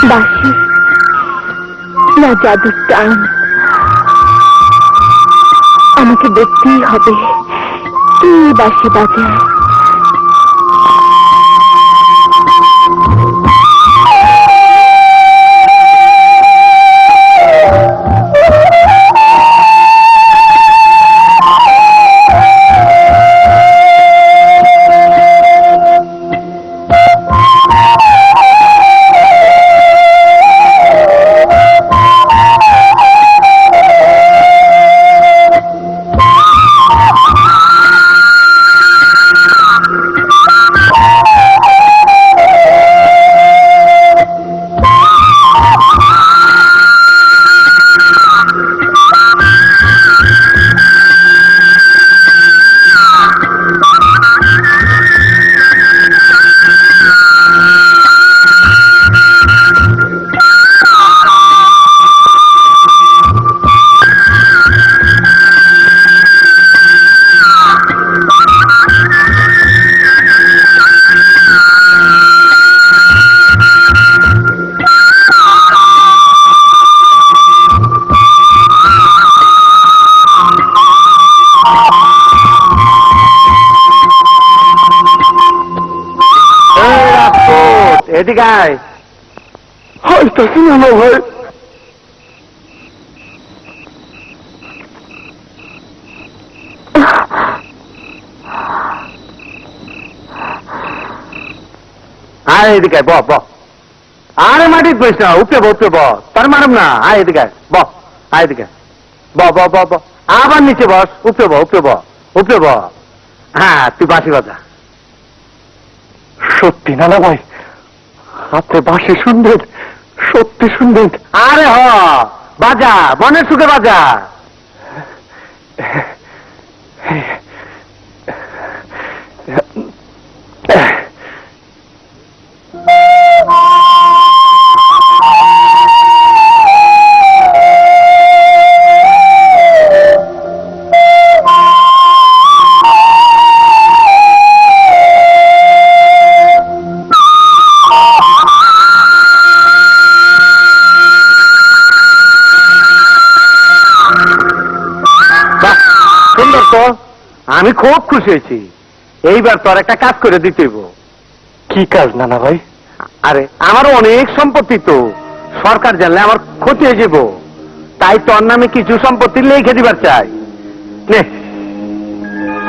বাঁশি না জাদুর টান, আমাকে দেখতেই হবে কি বাঁশি বাজায়। এদিকে আয়। হইতেছি না ভাই। আয় এদিকে ব ব। আরে মাটি বস না, উপরে ব উপরে ব, তার মারুম না। আয় এদিকে ব, আয় এদিকে ব ব ব ব। আবার নিচে বস, উপরে ব উপরে ব উপরে ব। হ্যাঁ তুই বাঁশি বাজা। সত্যি না না ভাই, আপনি বাঁশি শুনবেন? সত্যি শুনবেন? আরে হ বাজা, মনের সুখে বাজা। সুন্দর তো, আমি খুব খুশি হয়েছি। এইবার তোর একটা কাজ করে দিতে হইব। কি কাজ নানা ভাই? আরে আমার অনেক সম্পত্তি তো, সরকার জানলে আমার ক্ষতি হয়ে যাব। তাই তোর নামে কিছু সম্পত্তি লিখে দিবার চাই। নে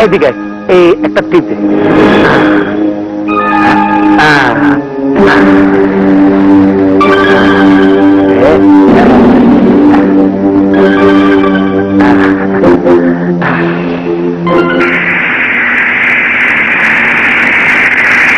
এদিকে এই একটা টিপ দে।